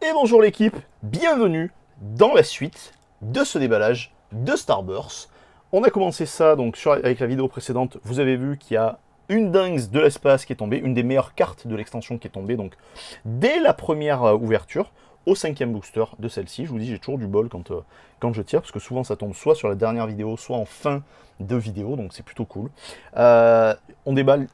Et bonjour l'équipe, bienvenue dans la suite de ce déballage de Starburst. On a commencé ça donc avec la vidéo précédente, vous avez vu qu'il y a une dingue de l'espace qui est tombée, une des meilleures cartes de l'extension qui est tombée, donc dès la première ouverture, au 5e booster de celle-ci. Je vous dis, j'ai toujours du bol quand je tire, parce que souvent ça tombe soit sur la dernière vidéo, soit en fin de vidéo, donc c'est plutôt cool. On déballe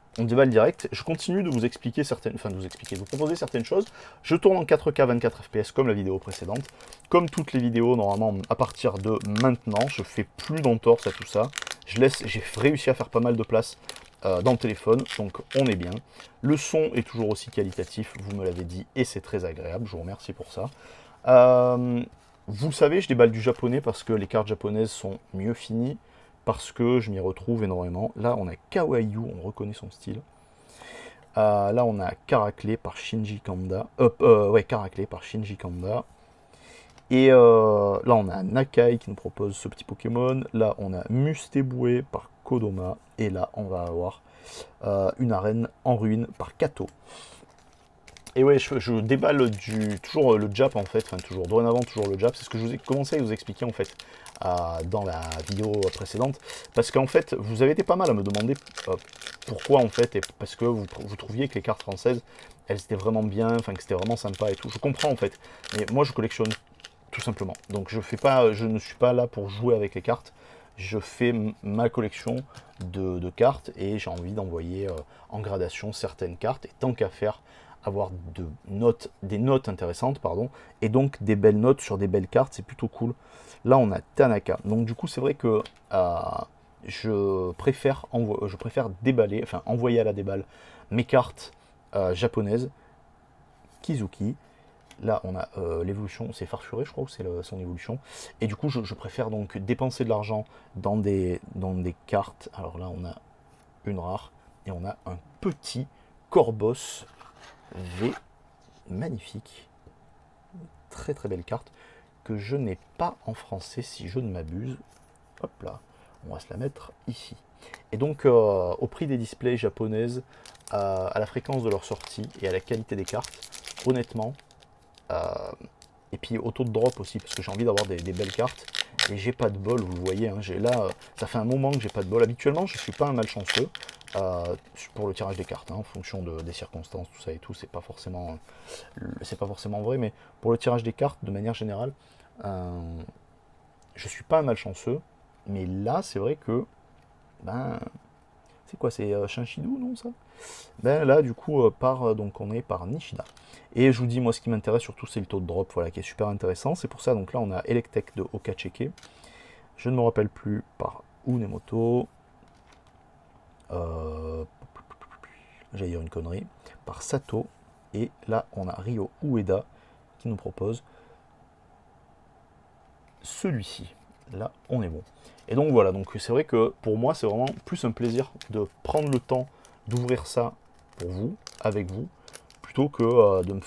direct. Je continue de vous expliquer certaines, enfin de vous proposer certaines choses. Je tourne en 4K 24 FPS comme la vidéo précédente. Comme toutes les vidéos, normalement, à partir de maintenant, je fais plus d'entorse à tout ça. J'ai réussi à faire pas mal de place dans le téléphone, donc on est bien. Le son est toujours aussi qualitatif, vous me l'avez dit, et c'est très agréable, je vous remercie pour ça. Vous le savez, je déballe du japonais parce que les cartes japonaises sont mieux finies, parce que je m'y retrouve énormément. Là, on a Kawaii, on reconnaît son style. Là, on a Caracle par Shinji Kanda. Caracle par Shinji Kanda. Et là, on a Nakai qui nous propose ce petit Pokémon. Là, on a Musteboué par Kodoma. Et là, on va avoir une arène en ruine par Kato. Et ouais, je déballe toujours le Jap en fait, enfin toujours, dorénavant toujours le Jap. C'est ce que je vous ai commencé à vous expliquer en fait dans la vidéo précédente. Parce qu'en fait, vous avez été pas mal à me demander pourquoi en fait, et parce que vous trouviez que les cartes françaises, elles étaient vraiment bien, enfin que c'était vraiment sympa et tout. Je comprends en fait, mais moi je collectionne tout simplement. Donc je ne suis pas là pour jouer avec les cartes. Je fais ma collection de cartes et j'ai envie d'envoyer en gradation certaines cartes. Et tant qu'à faire, avoir des notes intéressantes, pardon, et donc des belles notes sur des belles cartes, c'est plutôt cool. Là, on a Tanaka. Donc du coup, c'est vrai que je préfère déballer, enfin envoyer à la déballe mes cartes japonaises. Kizuki. Là, on a l'évolution, c'est Farfuré, je crois, ou c'est son évolution. Et du coup, je préfère donc dépenser de l'argent dans des cartes. Alors là, on a une rare et on a un petit Corboss V, magnifique. Très très belle carte que je n'ai pas en français si je ne m'abuse. Hop là, on va se la mettre ici. Et donc, au prix des displays japonaises, à la fréquence de leur sortie et à la qualité des cartes, honnêtement, et puis au taux de drop aussi, parce que j'ai envie d'avoir des belles cartes. Et j'ai pas de bol, vous le voyez. Hein, là, ça fait un moment que j'ai pas de bol. Habituellement, je suis pas un malchanceux pour le tirage des cartes, hein, en fonction des circonstances, tout ça et tout. C'est pas forcément vrai, mais pour le tirage des cartes, de manière générale, je suis pas un malchanceux. Mais là, c'est vrai que, ben, c'est quoi, c'est Shinshidou, non ça? Ben là, du coup, donc on est par Nishida. Et je vous dis, moi, ce qui m'intéresse surtout, c'est le taux de drop, voilà, qui est super intéressant. C'est pour ça, donc là, on a Electek de Okacheke. Je ne me rappelle plus par Unemoto. J'allais dire une connerie. Par Sato. Et là, on a Ryo Ueda qui nous propose celui-ci. Là, on est bon. Et donc voilà, donc c'est vrai que pour moi, c'est vraiment plus un plaisir de prendre le temps d'ouvrir ça pour vous, avec vous, plutôt que de me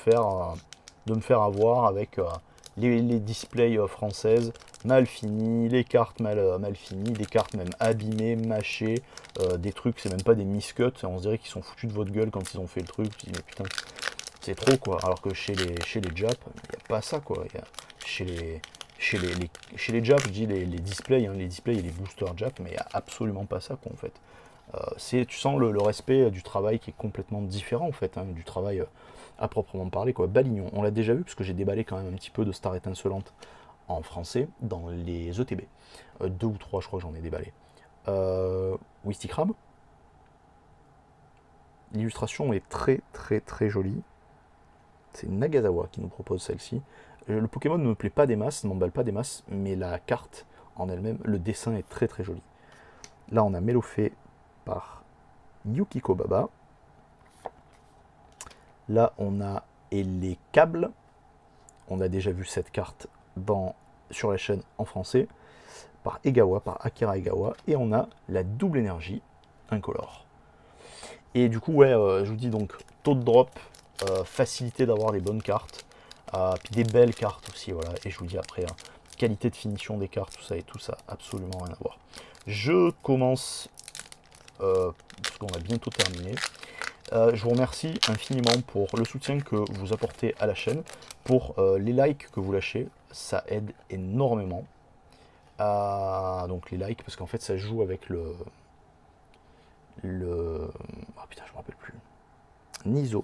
faire avoir avec les displays françaises mal finis, les cartes mal finies, des cartes même abîmées, mâchées, des trucs, c'est même pas des miscuts, on se dirait qu'ils sont foutus de votre gueule quand ils ont fait le truc. Je dis, mais putain, c'est trop quoi. Alors que chez les Japs, il n'y a pas ça quoi. Chez les Japs, je dis les displays, hein, les displays et les boosters Japs, mais il n'y a absolument pas ça quoi en fait. Tu sens le respect du travail qui est complètement différent en fait, hein, du travail à proprement parler quoi. Balignon, on l'a déjà vu parce que j'ai déballé quand même un petit peu de Star étincelante en français dans les ETB. 2 ou 3 je crois que j'en ai déballé. Wisty Crab. L'illustration est très très très jolie. C'est Nagasawa qui nous propose celle-ci. Le Pokémon ne me plaît pas des masses, ne m'emballe pas des masses, mais la carte en elle-même, le dessin est très très joli. Là on a Melofé par Yukiko Baba. Là, on a les câbles. On a déjà vu cette carte sur la chaîne en français. Par Egawa, par Akira Egawa. Et on a la double énergie incolore. Et du coup, ouais, je vous dis donc, taux de drop, facilité d'avoir les bonnes cartes. Puis des belles cartes aussi, voilà. Et je vous dis après, qualité de finition des cartes, tout ça et tout ça, absolument rien à voir. Je commence, parce qu'on va bientôt terminer. Je vous remercie infiniment pour le soutien que vous apportez à la chaîne, pour les likes que vous lâchez, ça aide énormément. Donc les likes, parce qu'en fait ça joue avec le... Oh putain, je me rappelle plus. Niso,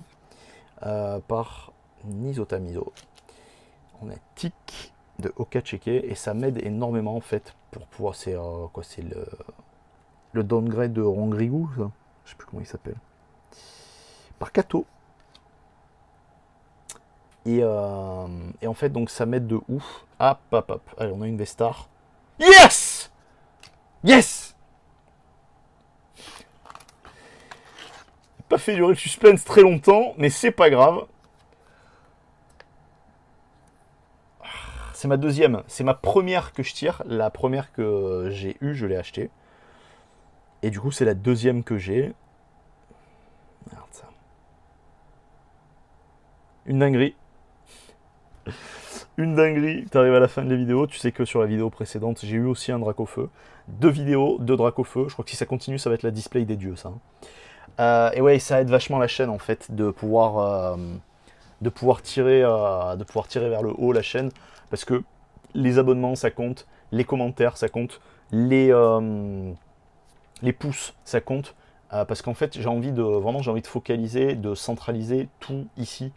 par Niso Tamiso. On a tic de Okacheke, et ça m'aide énormément en fait pour pouvoir... C'est quoi, c'est le downgrade de Rongrigu, ça, je sais plus comment il s'appelle. Par Kato. Et en fait, donc ça m'aide de ouf. Hop, hop, hop. Allez, on a une Vestar. Yes! Yes! Pas fait durer le suspense très longtemps, mais c'est pas grave. C'est ma deuxième. C'est ma première que je tire. La première que j'ai eue, je l'ai achetée. Et du coup, c'est la deuxième que j'ai. Merde, ça. Une dinguerie. Une dinguerie. T'arrives à la fin de la vidéo. Tu sais que sur la vidéo précédente, j'ai eu aussi un Dracofeu. 2 vidéos, 2 Dracofeu. Je crois que si ça continue, ça va être la display des dieux, ça. Et ouais, ça aide vachement la chaîne, en fait, de pouvoir tirer vers le haut la chaîne. Parce que les abonnements, ça compte. Les commentaires, ça compte. Les pouces, ça compte. Parce qu'en fait, j'ai envie de focaliser, de centraliser tout ici.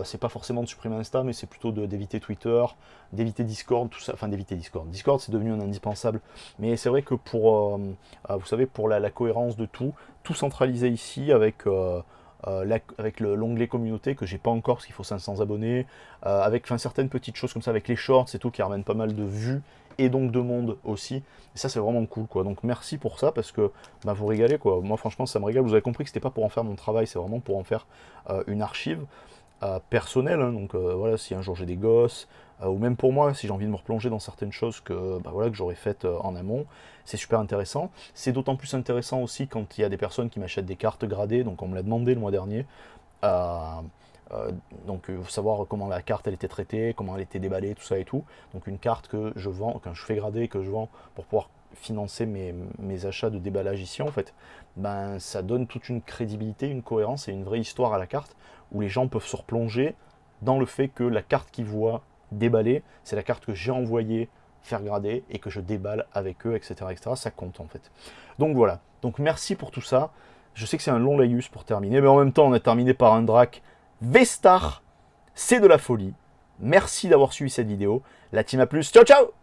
C'est pas forcément de supprimer Insta, mais c'est plutôt d'éviter Twitter, d'éviter Discord, tout ça. Enfin, d'éviter Discord. Discord, c'est devenu un indispensable. Mais c'est vrai que pour, vous savez, pour la cohérence de tout centraliser ici avec l'onglet communauté que j'ai pas encore parce qu'il faut 500 abonnés, avec certaines petites choses comme ça, avec les shorts et tout qui ramènent pas mal de vues et donc de monde aussi. Et ça, c'est vraiment cool, quoi. Donc merci pour ça parce que bah, vous régalez, quoi. Moi, franchement, ça me régale. Vous avez compris que c'était pas pour en faire mon travail, c'est vraiment pour en faire une archive personnelle. Hein. Donc voilà, si un jour j'ai des gosses, ou même pour moi, si j'ai envie de me replonger dans certaines choses que, bah, voilà, que j'aurais faites en amont, c'est super intéressant. C'est d'autant plus intéressant aussi quand il y a des personnes qui m'achètent des cartes gradées. Donc on me l'a demandé le mois dernier. Donc savoir comment la carte elle était traitée, comment elle était déballée, tout ça et tout. Donc une carte que je vends, quand je fais grader, que je vends pour pouvoir financer mes achats de déballage ici en fait, ben ça donne toute une crédibilité, une cohérence et une vraie histoire à la carte où les gens peuvent se replonger dans le fait que la carte qu'ils voient déballée, c'est la carte que j'ai envoyée faire grader et que je déballe avec eux, etc., etc. Ça compte en fait. Donc voilà. Donc merci pour tout ça. Je sais que c'est un long laïus pour terminer, mais en même temps, on a terminé par un drac Vestar. C'est de la folie. Merci d'avoir suivi cette vidéo. La team a plus. Ciao, ciao!